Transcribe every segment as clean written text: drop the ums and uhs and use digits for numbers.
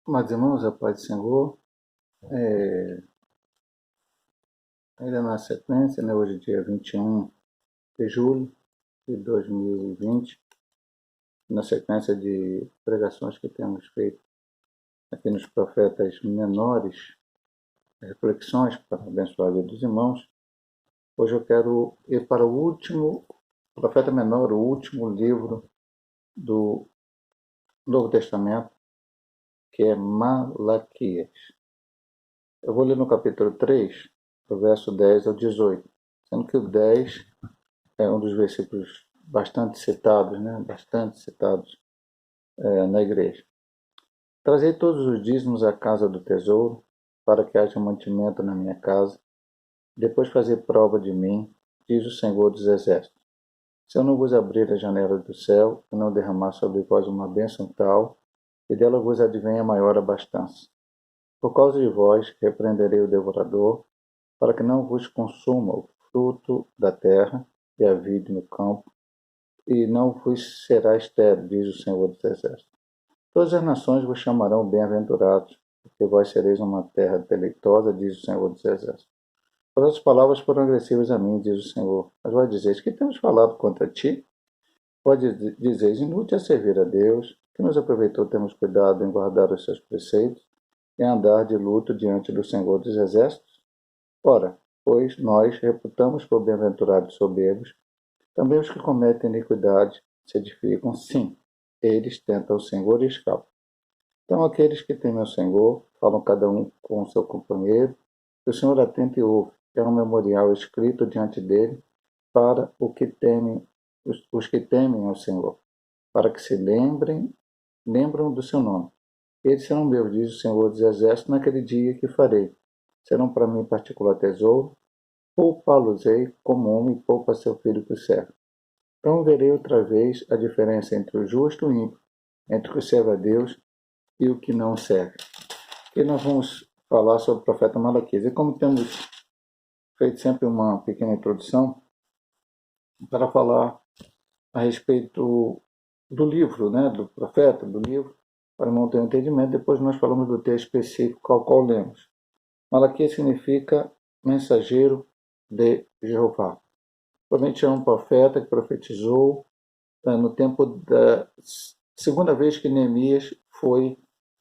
Amados irmãos, a paz do Senhor, ainda na sequência, né, hoje é dia 21 de julho de 2020, na sequência de pregações que temos feito aqui nos profetas menores, reflexões para abençoar a vida dos irmãos. Hoje eu quero ir para o último profeta menor, o último livro do Novo Testamento, que é Malaquias. Eu vou ler no capítulo 3, do verso 10 ao 18, sendo que o 10 é um dos versículos bastante citados, né? Bastante citados na igreja. Trazei todos os dízimos à casa do tesouro, para que haja mantimento na minha casa. Depois fazer prova de mim, diz o Senhor dos Exércitos. Se eu não vos abrir a janela do céu e não derramar sobre vós uma bênção tal, que dela vos advenha maior abastança. Por causa de vós, repreenderei o devorador, para que não vos consuma o fruto da terra e a vide no campo, e não vos será estéril, diz o Senhor dos Exércitos. Todas as nações vos chamarão bem-aventurados, porque vós sereis uma terra deleitosa, diz o Senhor dos Exércitos. Todas as palavras foram agressivas a mim, diz o Senhor. Mas vós dizeis, que temos falado contra ti? Vós dizeis, inútil é servir a Deus, que nos aproveitou termos cuidado em guardar os seus preceitos e andar de luto diante do Senhor dos Exércitos? Ora, pois nós reputamos por bem-aventurados soberbos também os que cometem iniquidade se edificam, sim, eles tentam o Senhor e escapam. Então aqueles que temem o Senhor falam cada um com o seu companheiro, e o Senhor atenta e ouve. É um memorial escrito diante dele para os que temem ao Senhor, para que se lembram do seu nome. Eles serão meus, diz o Senhor dos Exércitos, naquele dia que farei. Serão para mim particular tesouro, poupá-los-ei como homem poupa seu filho que o serve. Então verei outra vez a diferença entre o justo e o ímpio, entre o que serve a Deus e o que não serve. E nós vamos falar sobre o profeta Malaquias. E como temos feito sempre uma pequena introdução para falar a respeito do livro, né, do profeta, do livro, para não ter um entendimento, depois nós falamos do texto específico ao qual lemos. Malaquias significa mensageiro de Jeová. Provavelmente é um profeta que profetizou no tempo da segunda vez que Neemias foi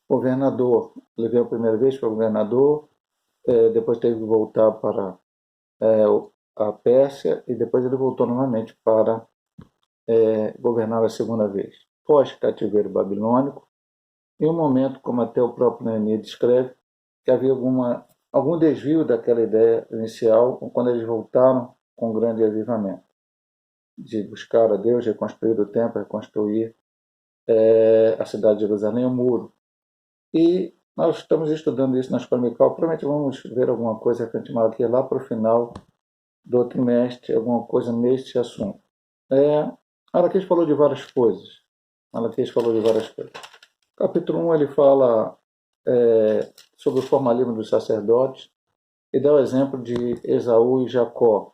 governador. Ele veio a primeira vez, foi governador, depois teve que voltar para a Pérsia e depois ele voltou novamente para governar a segunda vez. Pós-cativeiro babilônico, em um momento, como até o próprio Neemias descreve, que havia algum desvio daquela ideia inicial, quando eles voltaram com um grande avivamento, de buscar a Deus, reconstruir o templo, reconstruir a cidade de Jerusalém, o muro. E nós estamos estudando isso na escola dominical. Provavelmente vamos ver alguma coisa que a gente marca aqui lá para o final do trimestre, alguma coisa neste assunto. Malaquias falou de várias coisas. Capítulo 1 ele fala sobre o formalismo dos sacerdotes e dá o exemplo de Esaú e Jacó,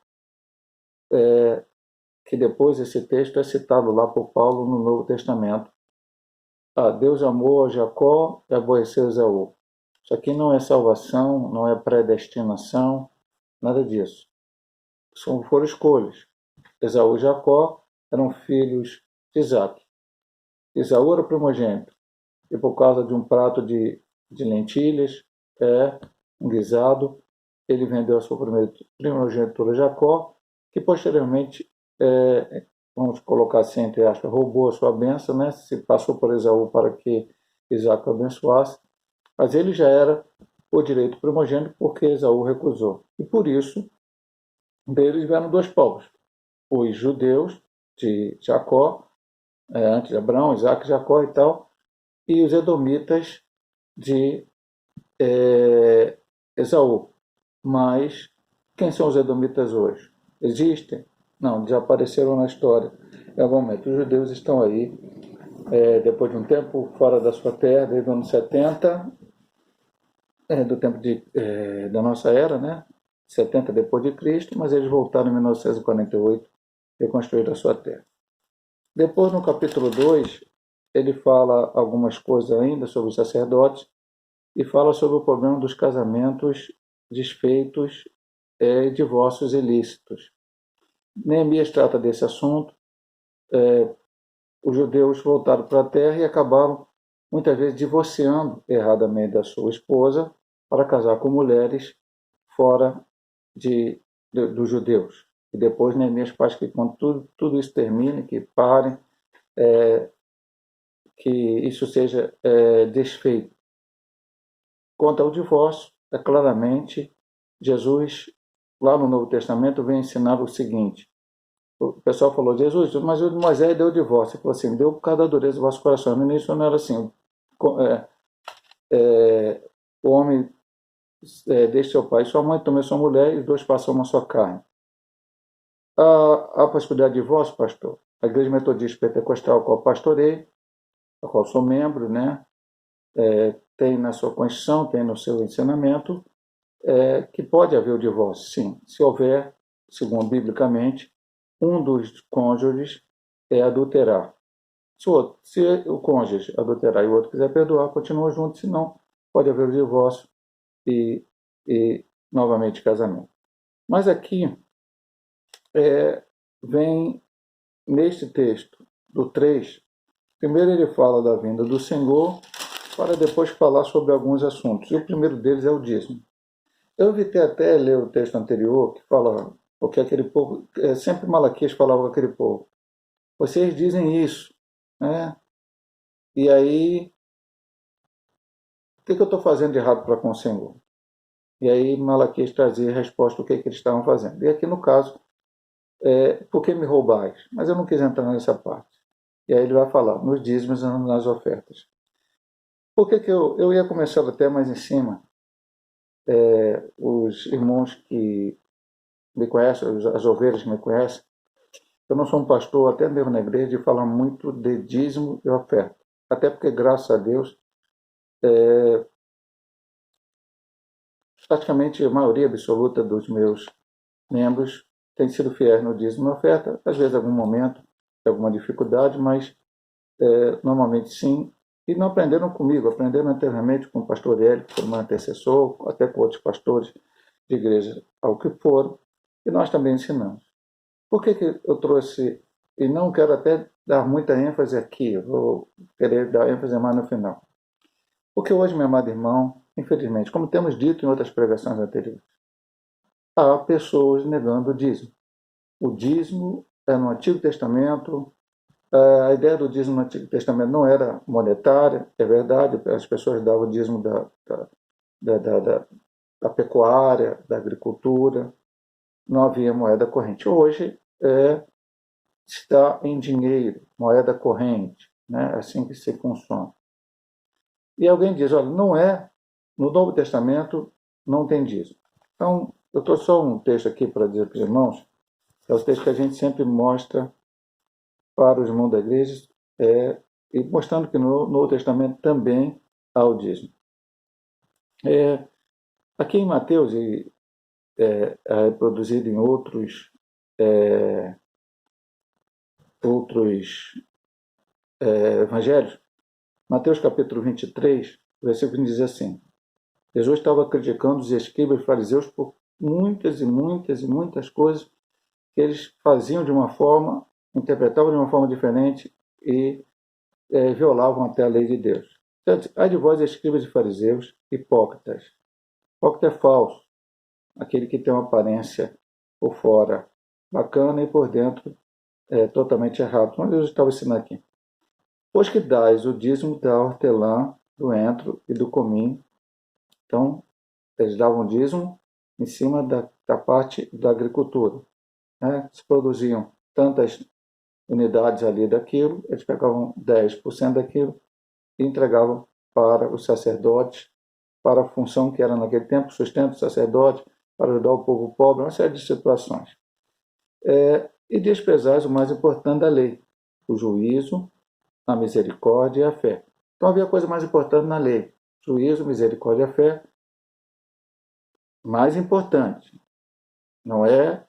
que depois esse texto é citado lá por Paulo no Novo Testamento. Deus amou a Jacó e aborreceu Esaú. Isso aqui não é salvação, não é predestinação, nada disso. Foram escolhas. Esaú e Jacó eram filhos de Isaac. Esaú era o primogênito. E por causa de um prato de lentilhas, um guisado, ele vendeu a sua primogenitura a Jacó, que posteriormente, vamos colocar assim, entre aspas, roubou a sua bênção, né? Se passou por Esaú para que Isaac o abençoasse, mas ele já era o direito primogênito porque Esaú recusou. E por isso, deles vieram dois povos, os judeus de Jacó, antes de Abraão, Isaac, Jacó e tal, e os edomitas de Esaú. Mas quem são os edomitas hoje? Existem? Não, desapareceram na história. Em algum momento, os judeus estão aí, depois de um tempo fora da sua terra, desde o ano 70, do tempo da nossa era, né? 70 depois de Cristo, mas eles voltaram em 1948 e reconstruíram a sua terra. Depois, no capítulo 2, ele fala algumas coisas ainda sobre os sacerdotes, e fala sobre o problema dos casamentos desfeitos e divórcios ilícitos. Neemias trata desse assunto. Os judeus voltaram para a terra e acabaram, muitas vezes, divorciando erradamente da sua esposa para casar com mulheres fora dos judeus. E depois Neemias faz que, quando tudo isso termine, que parem, que isso seja desfeito. Quanto ao divórcio, claramente, Jesus, lá no Novo Testamento, vem ensinar o seguinte. O pessoal falou, Jesus, mas o Moisés deu o divórcio. Ele falou assim, deu por causa da dureza do vosso coração. No início não era assim. O homem deixa seu pai e sua mãe, tome sua mulher, e os dois passam uma só carne. Há possibilidade de divórcio, pastor? A Igreja Metodista Pentecostal, a qual pastorei, a qual sou membro, né? Tem na sua Constituição, tem no seu ensinamento, que pode haver o divórcio, sim. Se houver, segundo biblicamente, um dos cônjuges adulterar. Se o cônjuge adulterar e o outro quiser perdoar, continua junto, senão pode haver o divórcio e novamente casamento. Mas aqui vem neste texto do 3, primeiro ele fala da vinda do Senhor, para depois falar sobre alguns assuntos. E o primeiro deles é o dízimo. Eu evitei até ler o texto anterior, que fala, porque aquele povo, sempre Malaquias falava com aquele povo, vocês dizem isso, né? E aí, o que eu estou fazendo de errado para com o Senhor? E aí Malaquias trazia a resposta do que eles estavam fazendo. E aqui no caso, por que me roubais? Mas eu não quis entrar nessa parte. E aí ele vai falar, nos dízimos e nas ofertas. Por que eu ia começar até mais em cima? Os irmãos que me conhecem, as ovelhas que me conhecem, eu não sou um pastor, até mesmo na igreja, de falar muito de dízimo e oferta. Até porque, graças a Deus, praticamente a maioria absoluta dos meus membros tem sido fiéis no dízimo e oferta. Às vezes, em algum momento, tem alguma dificuldade, mas normalmente sim. E não aprenderam comigo, aprenderam anteriormente com o pastor Hélio, que foi meu antecessor, até com outros pastores de igreja, ao que foram, e nós também ensinamos. Por que eu trouxe, e não quero até dar muita ênfase aqui, vou querer dar ênfase mais no final. Porque hoje, meu amado irmão, infelizmente, como temos dito em outras pregações anteriores, há pessoas negando o dízimo. O dízimo no Antigo Testamento, a ideia do dízimo no Antigo Testamento não era monetária, é verdade, as pessoas davam o dízimo da pecuária, da agricultura, não havia moeda corrente. Hoje está em dinheiro, moeda corrente, né? Assim que se consome. E alguém diz, olha, não no Novo Testamento não tem dízimo. Então, eu trouxe só um texto aqui para dizer para os irmãos, é o texto que a gente sempre mostra para os irmãos da igreja, e mostrando que no Novo Testamento também há o dízimo. Aqui em Mateus, e é reproduzido em outros evangelhos, Mateus capítulo 23, versículo diz assim, Jesus estava criticando os escribas e fariseus por muitas e muitas e muitas coisas que eles faziam de uma forma, interpretavam de uma forma diferente e violavam até a lei de Deus. Ai de vós, escribas e fariseus, hipócritas. Hipócrita é falso, aquele que tem uma aparência por fora bacana e por dentro totalmente errado. Mas eu estava ensinando aqui. Pois que dais o dízimo da hortelã, do entro e do cominho. Então, eles davam dízimo em cima da parte da agricultura. Né? Se produziam tantas unidades ali daquilo, eles pegavam 10% daquilo e entregavam para os sacerdotes, para a função que era naquele tempo, sustento do sacerdote, para ajudar o povo pobre, uma série de situações. E desprezais o mais importante da lei, o juízo, a misericórdia e a fé. Então havia coisa mais importante na lei, juízo, misericórdia e a fé, mais importante. Não é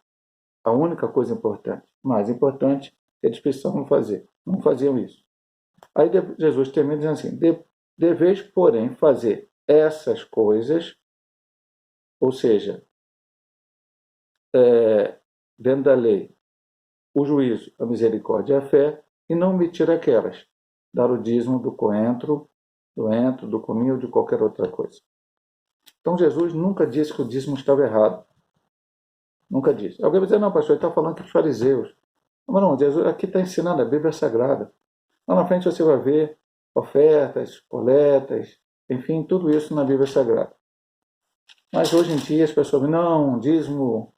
a única coisa importante, mais importante que eles precisavam fazer. Não faziam isso. Aí Jesus termina dizendo assim, deveis, porém, fazer essas coisas, ou seja, dentro da lei, o juízo, a misericórdia e a fé, e não omitir aquelas, dar o dízimo do coentro, do cominho ou de qualquer outra coisa. Então Jesus nunca disse que o dízimo estava errado. Nunca disse. Alguém vai dizer, não, pastor, ele está falando que os fariseus. Mas não, Jesus aqui está ensinando, a Bíblia é sagrada. Lá na frente você vai ver ofertas, coletas, enfim, tudo isso na Bíblia Sagrada. Mas hoje em dia as pessoas dizem, não, dízimo.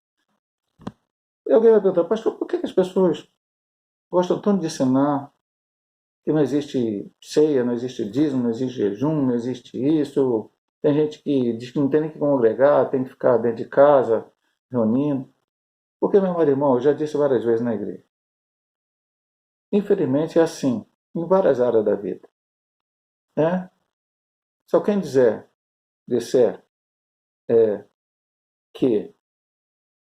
E alguém vai perguntar, pastor, por que as pessoas gostam tanto de ensinar que não existe ceia, não existe dízimo, não existe jejum, não existe isso? Tem gente que diz que não tem nem que congregar, tem que ficar dentro de casa, reunindo. Porque, meu irmão, eu já disse várias vezes na igreja. Infelizmente é assim, em várias áreas da vida. Né? Se alguém disser que,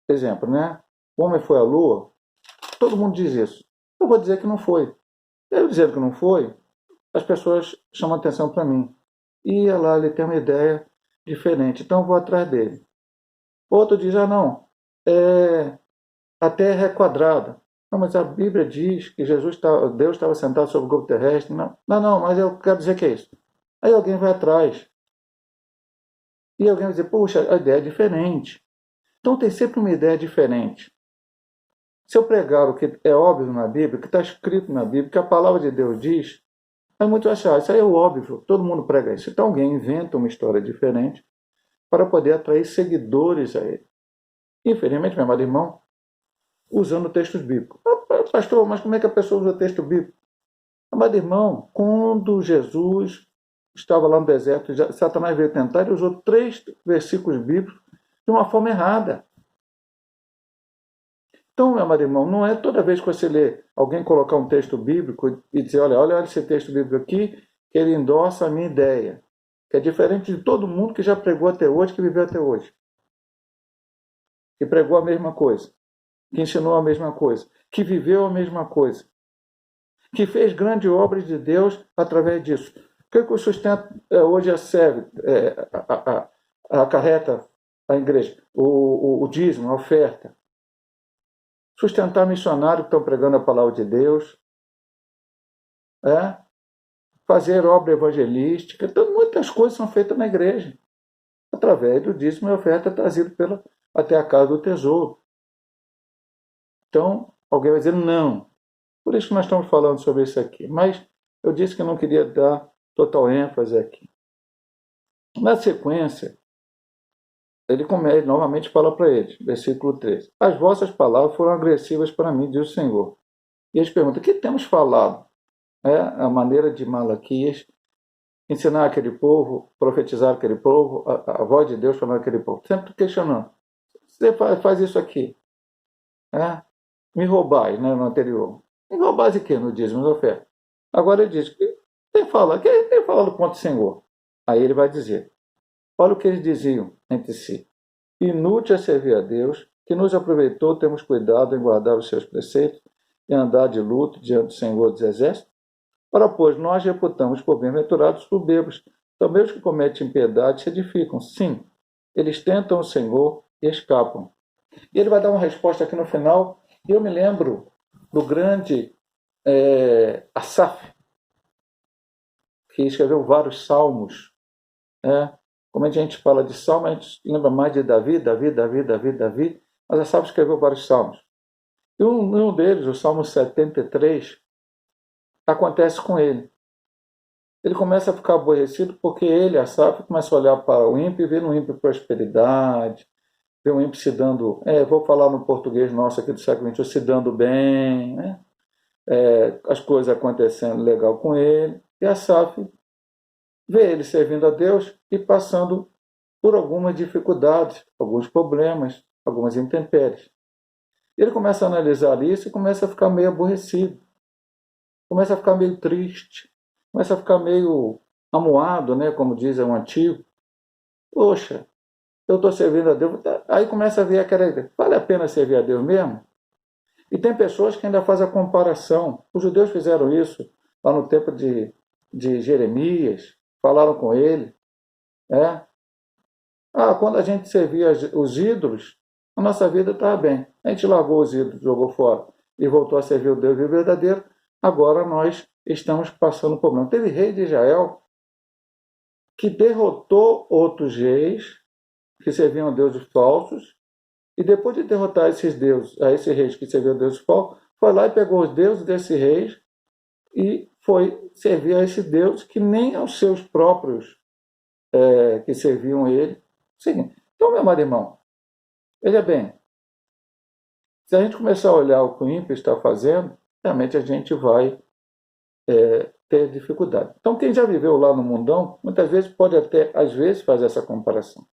por exemplo, né, o homem foi à lua, todo mundo diz isso. Eu vou dizer que não foi. Eu dizendo que não foi, as pessoas chamam atenção para mim. E lá ele tem uma ideia diferente, então eu vou atrás dele. Outro diz, não, a Terra é quadrada. Não, mas a Bíblia diz que Deus estava sentado sobre o globo terrestre. Não, mas eu quero dizer que é isso. Aí alguém vai atrás. E alguém vai dizer, puxa, a ideia é diferente. Então tem sempre uma ideia diferente. Se eu pregar o que é óbvio na Bíblia, o que está escrito na Bíblia, o que a palavra de Deus diz, aí muitos vão achar, isso aí é o óbvio, todo mundo prega isso. Então alguém inventa uma história diferente para poder atrair seguidores a ele. Infelizmente, meu amado irmão, usando textos bíblicos. Pastor, mas como é que a pessoa usa texto bíblico? Amado irmão, quando Jesus estava lá no deserto, Satanás veio tentar e usou 3 versículos bíblicos de uma forma errada. Então, meu amado irmão, não é toda vez que você lê alguém colocar um texto bíblico e dizer, olha esse texto bíblico aqui, que ele endossa a minha ideia. Que é diferente de todo mundo que já pregou até hoje, que viveu até hoje. Que pregou a mesma coisa. Que ensinou a mesma coisa. Que viveu a mesma coisa. Que fez grandes obras de Deus através disso. O que o sustento hoje serve, acarreta a igreja? O dízimo, a oferta. Sustentar missionários que estão pregando a palavra de Deus, fazer obra evangelística. Então, muitas coisas são feitas na igreja, através do dízimo e oferta trazido até a casa do tesouro. Então, alguém vai dizer, não. Por isso que nós estamos falando sobre isso aqui. Mas eu disse que eu não queria dar total ênfase aqui. Na sequência, ele novamente fala para eles, versículo 13. As vossas palavras foram agressivas para mim, diz o Senhor. E eles perguntam, o que temos falado? A maneira de Malaquias ensinar aquele povo, profetizar aquele povo, a voz de Deus falando aquele povo. Sempre questionando. Você faz isso aqui. Me roubais, né, no anterior. Me roubais de quê? No dízimo da oferta. Agora ele diz, quem fala contra o Senhor? Aí ele vai dizer, olha o que eles diziam entre si. Inútil é servir a Deus, que nos aproveitou, temos cuidado em guardar os seus preceitos e andar de luto diante do Senhor dos Exércitos. Ora, pois, nós reputamos por bem-aventurados soberbos. Também os que cometem impiedade se edificam. Sim, eles tentam o Senhor e escapam. E ele vai dar uma resposta aqui no final. E eu me lembro do grande Asaf, que escreveu vários salmos. Como a gente fala de salmo, a gente lembra mais de Davi. Mas Asaf escreveu vários salmos. E um deles, o Salmo 73, acontece com ele. Ele começa a ficar aborrecido porque ele, Asaf, começa a olhar para o ímpio e vê no ímpio prosperidade, vê o ímpio se dando, vou falar no português nosso aqui do século XXI, se dando bem, né? As coisas acontecendo legal com ele. E Asaf vê ele servindo a Deus e passando por algumas dificuldades, alguns problemas, algumas intempéries. Ele começa a analisar isso e começa a ficar meio aborrecido. Começa a ficar meio triste, começa a ficar meio amuado, né, como diz o antigo. Poxa, eu estou servindo a Deus. Aí começa a ver aquela ideia, vale a pena servir a Deus mesmo? E tem pessoas que ainda fazem a comparação. Os judeus fizeram isso lá no tempo de Jeremias, falaram com ele. É? Quando a gente servia os ídolos, a nossa vida estava bem. A gente largou os ídolos, jogou fora e voltou a servir o Deus verdadeiro. Agora nós estamos passando por problema. Teve rei de Israel que derrotou outros reis que serviam a deuses falsos, e depois de derrotar esses deuses, a esses reis que serviam a deuses falsos, foi lá e pegou os deuses desses reis e foi servir a esse Deus que nem aos seus próprios que serviam ele. Seguinte, então, meu amado irmão, veja bem, se a gente começar a olhar o que o ímpio está fazendo, realmente a gente vai ter dificuldade. Então, quem já viveu lá no mundão, muitas vezes pode até, às vezes, fazer essa comparação.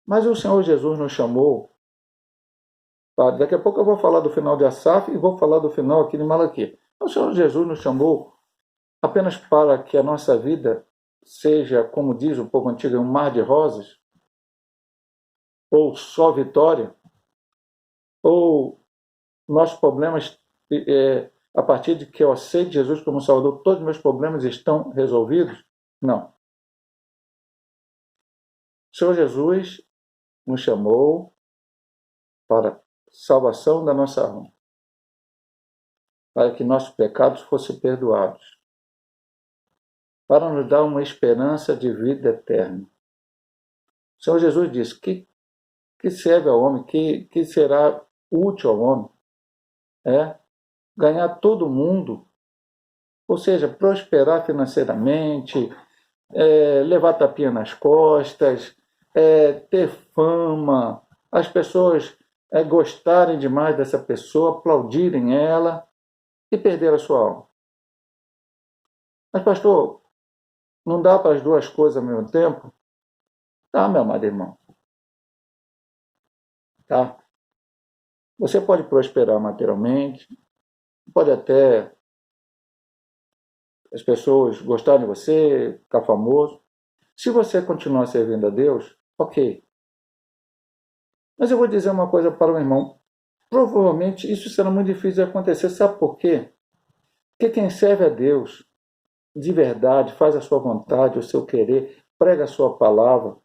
Mas o Senhor Jesus nos chamou, daqui a pouco eu vou falar do final de Asaf e vou falar do final aqui de Malaquias. O Senhor Jesus nos chamou apenas para que a nossa vida seja, como diz o povo antigo, um mar de rosas, ou só vitória, ou nossos problemas, a partir de que eu aceite Jesus como Salvador, todos os meus problemas estão resolvidos? Não. O Senhor Jesus nos chamou para a salvação da nossa alma, para que nossos pecados fossem perdoados, para nos dar uma esperança de vida eterna. O Senhor Jesus disse que serve ao homem, que será útil ao homem, ganhar todo mundo, ou seja, prosperar financeiramente, levar tapinha nas costas, ter fama, as pessoas gostarem demais dessa pessoa, aplaudirem ela e perder a sua alma. Mas, pastor, não dá para as duas coisas ao mesmo tempo? Tá, meu amado irmão. Tá? Você pode prosperar materialmente, pode até as pessoas gostarem de você, ficar famoso. Se você continuar servindo a Deus, ok. Mas eu vou dizer uma coisa para o irmão. Provavelmente isso será muito difícil de acontecer. Sabe por quê? Porque quem serve a Deus de verdade, faz a sua vontade, o seu querer, prega a sua palavra,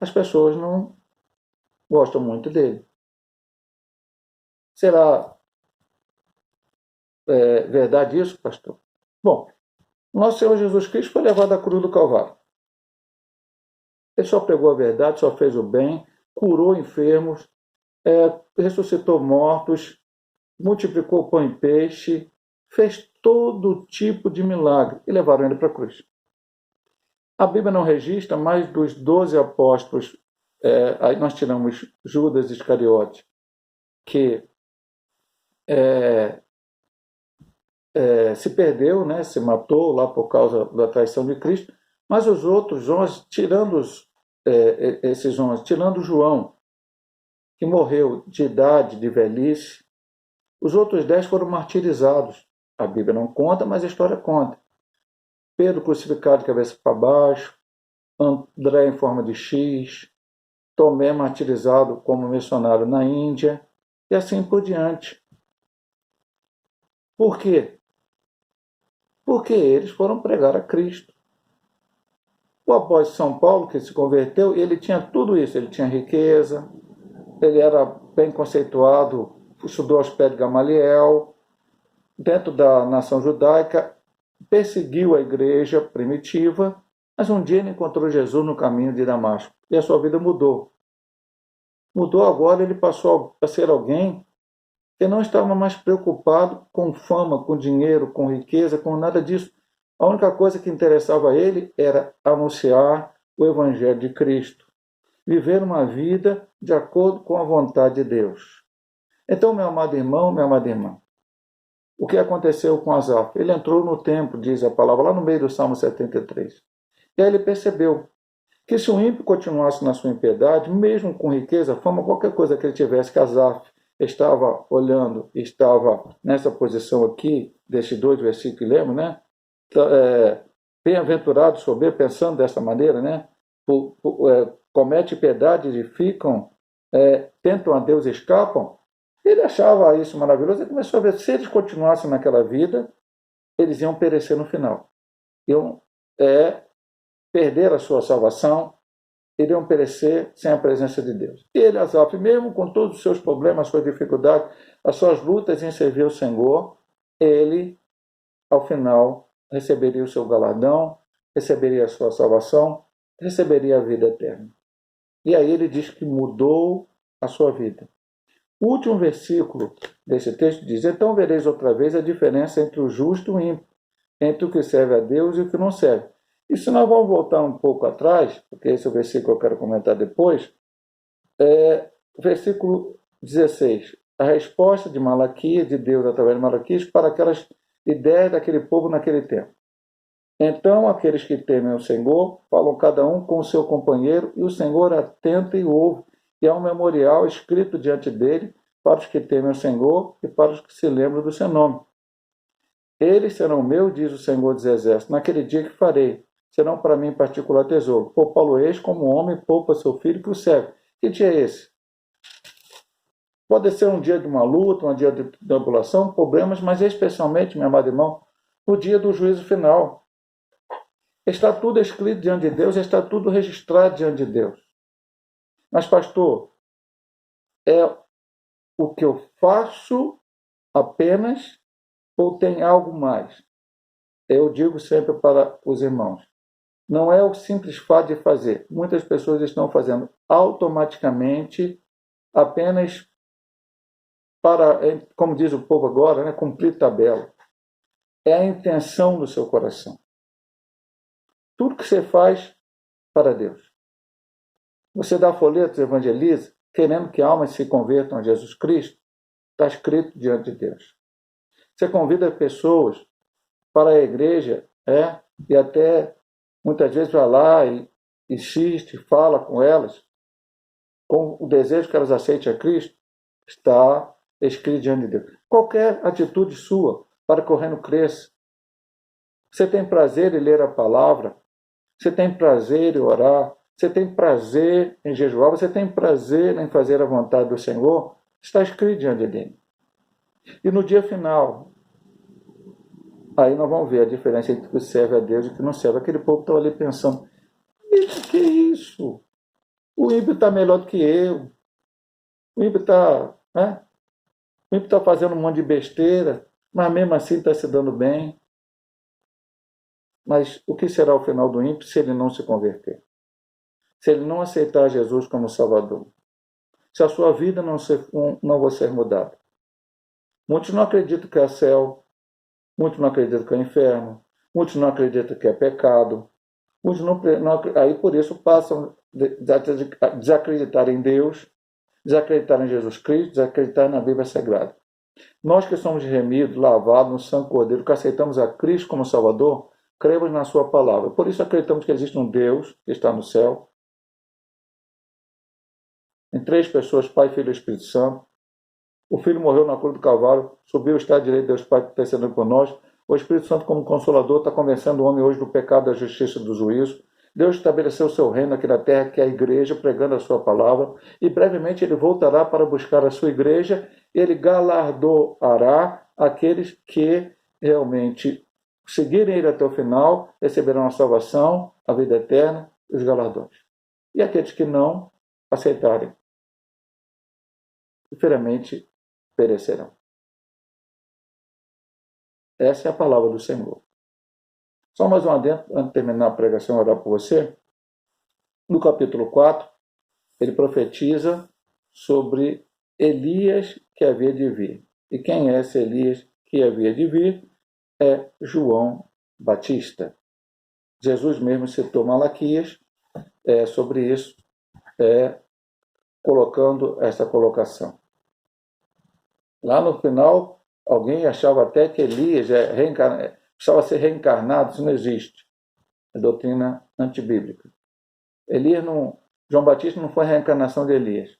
as pessoas não gostam muito dele. Será verdade isso, pastor? Bom, nosso Senhor Jesus Cristo foi levado à cruz do Calvário. Ele só pregou a verdade, só fez o bem, curou enfermos, ressuscitou mortos, multiplicou pão e peixe, fez todo tipo de milagre e levaram ele para a cruz. A Bíblia não registra, mas dos 12 apóstolos, aí nós tiramos Judas Iscariote, que se perdeu, né, se matou lá por causa da traição de Cristo, mas os outros 11, tirando esses 11, tirando João, que morreu de idade, de velhice, os outros 10 foram martirizados. A Bíblia não conta, mas a história conta. Pedro crucificado de cabeça para baixo, André em forma de X, Tomé martirizado como missionário na Índia, e assim por diante. Por quê? Porque eles foram pregar a Cristo. O apóstolo de São Paulo, que se converteu, ele tinha tudo isso. Ele tinha riqueza, ele era bem conceituado, estudou aos pés de Gamaliel, dentro da nação judaica, perseguiu a igreja primitiva, mas um dia ele encontrou Jesus no caminho de Damasco e a sua vida mudou. Mudou agora, ele passou a ser alguém que não estava mais preocupado com fama, com dinheiro, com riqueza, com nada disso. A única coisa que interessava a ele era anunciar o Evangelho de Cristo, viver uma vida de acordo com a vontade de Deus. Então, meu amado irmão, minha amada irmã, o que aconteceu com Asaf? Ele entrou no templo, diz a palavra, lá no meio do Salmo 73. E aí ele percebeu que se o ímpio continuasse na sua impiedade, mesmo com riqueza, fama, qualquer coisa que ele tivesse, que Asaf estava olhando, estava nessa posição aqui, desses 2 versículos que lemos, né? Bem-aventurado, soberbo, pensando dessa maneira, né? Comete piedade, edificam, tentam a Deus, escapam. Ele achava isso maravilhoso e começou a ver, se eles continuassem naquela vida, eles iam perecer no final. Iam perder a sua salvação, iriam perecer sem a presença de Deus. E ele, Asaf, mesmo com todos os seus problemas, as suas dificuldades, as suas lutas em servir o Senhor, ele, ao final, receberia o seu galardão, receberia a sua salvação, receberia a vida eterna. E aí ele diz que mudou a sua vida. O último versículo desse texto diz: então vereis outra vez a diferença entre o justo e o ímpio, entre o que serve a Deus e o que não serve. E se nós vamos voltar um pouco atrás, porque esse é o versículo que eu quero comentar depois, versículo 16, a resposta de Malaquias, de Deus através de Malaquias, para aquelas ideias daquele povo naquele tempo. Então aqueles que temem o Senhor falam cada um com o seu companheiro, e o Senhor atenta e ouve, e há um memorial escrito diante dele para os que temem o Senhor e para os que se lembram do seu nome. Eles serão meus, diz o Senhor dos Exércitos, naquele dia que farei. Serão para mim particular tesouro. Poupá-lo-eis como o homem poupa seu filho que o serve. Que dia é esse? Pode ser um dia de uma luta, um dia de tribulação, problemas, mas especialmente, meu amado irmão, no dia do juízo final. Está tudo escrito diante de Deus, está tudo registrado diante de Deus. Mas, pastor, é o que eu faço apenas ou tem algo mais? Eu digo sempre para os irmãos, não é o simples fato de fazer. Muitas pessoas estão fazendo automaticamente, apenas para, como diz o povo agora, cumprir tabela. É a intenção do seu coração. Tudo que você faz para Deus. Você dá folhetos, evangeliza, querendo que almas se convertam a Jesus Cristo, está escrito diante de Deus. Você convida pessoas para a igreja, e até muitas vezes vai lá e insiste, fala com elas, com o desejo que elas aceitem a Cristo, está escrito diante de Deus. Qualquer atitude sua para que o reino cresça. Você tem prazer em ler a palavra, você tem prazer em orar, você tem prazer em jejuar, você tem prazer em fazer a vontade do Senhor, está escrito diante dele. E no dia final, aí nós vamos ver a diferença entre o que serve a Deus e o que não serve. Aquele povo estava ali pensando, que é isso? O ímpio está melhor do que eu. O ímpio está fazendo um monte de besteira, mas mesmo assim está se dando bem. Mas o que será o final do ímpio se ele não se converter? Se ele não aceitar Jesus como Salvador? Se a sua vida não vai ser mudada? Muitos não acreditam que é céu, muitos não acreditam que é inferno, muitos não acreditam que é pecado, muitos aí por isso passam a desacreditar em Deus, desacreditar em Jesus Cristo, desacreditar na Bíblia Sagrada. Nós que somos remidos, lavados no sangue Cordeiro, que aceitamos a Cristo como Salvador, cremos na sua palavra. Por isso acreditamos que existe um Deus que está no céu, em 3 pessoas, Pai, Filho e Espírito Santo. O Filho morreu na cruz do Calvário, subiu, está à direita de Deus Pai, intercedendo por nós. O Espírito Santo, como Consolador, está convencendo o homem hoje do pecado, da justiça e do juízo. Deus estabeleceu o seu reino aqui na terra, que é a igreja, pregando a sua palavra. E brevemente ele voltará para buscar a sua igreja. Ele galardoará aqueles que realmente seguirem ele até o final, receberão a salvação, a vida eterna e os galardões. E aqueles que não aceitarem, infelizmente, perecerão. Essa é a palavra do Senhor. Só mais um adendo, antes de terminar a pregação, orar por você. No capítulo 4, ele profetiza sobre Elias que havia de vir. E quem é esse Elias que havia de vir? É João Batista. Jesus mesmo citou Malaquias sobre isso, colocando essa colocação. Lá no final, alguém achava até que Elias precisava ser reencarnado. Isso não existe. É doutrina antibíblica. João Batista não foi a reencarnação de Elias.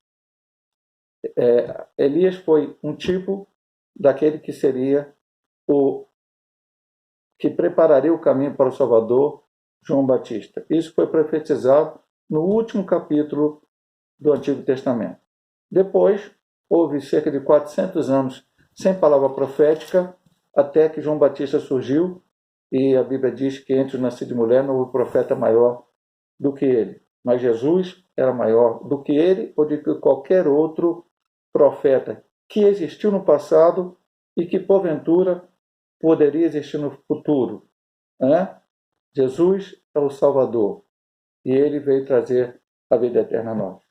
Elias foi um tipo daquele que seria o que prepararia o caminho para o Salvador, João Batista. Isso foi profetizado no último capítulo do Antigo Testamento. Depois, houve cerca de 400 anos sem palavra profética, até que João Batista surgiu, e a Bíblia diz que entre o nascido de mulher não houve profeta maior do que ele, mas Jesus era maior do que ele ou de que qualquer outro profeta que existiu no passado e que porventura poderia existir no futuro. Né? Jesus é o Salvador e ele veio trazer a vida eterna a nós.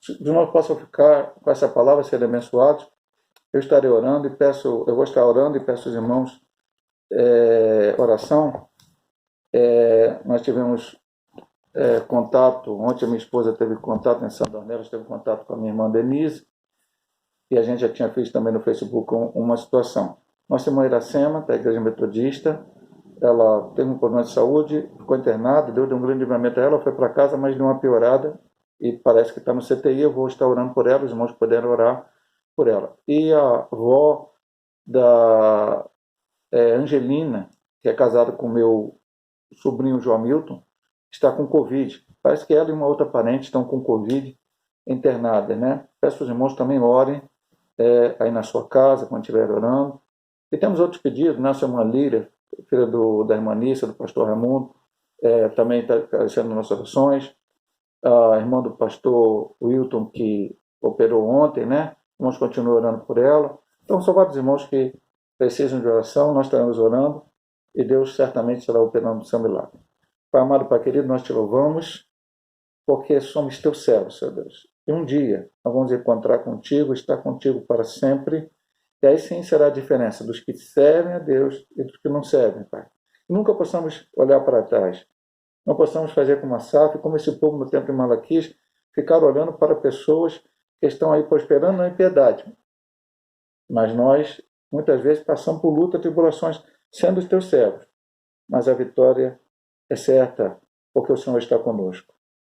Se nós possamos ficar com essa palavra, serem abençoados, eu estarei orando e peço, eu vou estar orando e peço aos irmãos oração. Nós tivemos contato, ontem a minha esposa teve contato em São Dornelas, teve contato com a minha irmã Denise, e a gente já tinha feito também no Facebook uma situação. Nossa irmã Iracema, da Igreja Metodista, ela teve um problema de saúde, ficou internada, Deus deu um grande livramento a ela, foi para casa, mas deu uma piorada, e parece que está no CTI, eu vou estar orando por ela, os irmãos puderam orar por ela. E a avó da Angelina, que é casada com meu sobrinho João Milton, está com Covid. Parece que ela e uma outra parente estão com Covid internada, né? Peço aos irmãos também orem aí na sua casa, quando estiver orando. E temos outros pedidos, nossa irmã Líria, filha da irmã Nícia, do pastor Raimundo, também está aparecendo nas nossas orações. A irmã do pastor Wilton, que operou ontem, né? Irmãos continuam orando por ela. Então, são vários irmãos que precisam de oração, nós estaremos orando e Deus certamente será operando o seu milagre. Pai amado, Pai querido, nós te louvamos porque somos teus servos, Senhor Deus. E um dia nós vamos encontrar contigo, estar contigo para sempre. E aí sim será a diferença dos que servem a Deus e dos que não servem, Pai. E nunca possamos olhar para trás. Não possamos fazer como Asaf, como esse povo no tempo de Malaquias, ficar olhando para pessoas que estão aí prosperando na impiedade. Mas nós, muitas vezes, passamos por luta, tribulações, sendo os teus servos. Mas a vitória é certa, porque o Senhor está conosco.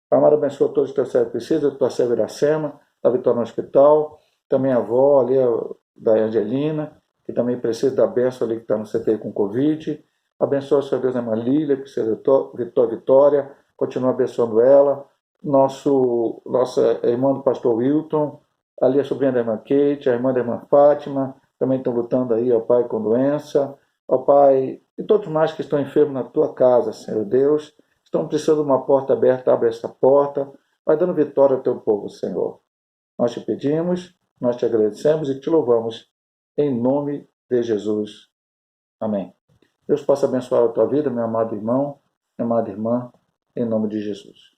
Pai amado, abençoa todos os teus servos que precisam, a tua serva Iracema, da Vitória no hospital, também a avó ali, da Angelina, que também precisa da bênção ali que está no CTI com Covid. Abençoa, Senhor Deus, a irmã Lília, que precisa de Vitória, continua abençoando ela. Nossa irmã do pastor Wilton, ali a sobrinha da irmã Kate, a irmã da irmã Fátima, também estão lutando aí, ó Pai, com doença. Ó Pai, e todos mais que estão enfermos na tua casa, Senhor Deus, estão precisando de uma porta aberta, abre essa porta, vai dando vitória ao teu povo, Senhor. Nós te pedimos, nós te agradecemos e te louvamos, em nome de Jesus. Amém. Deus possa abençoar a tua vida, meu amado irmão, minha amada irmã, em nome de Jesus.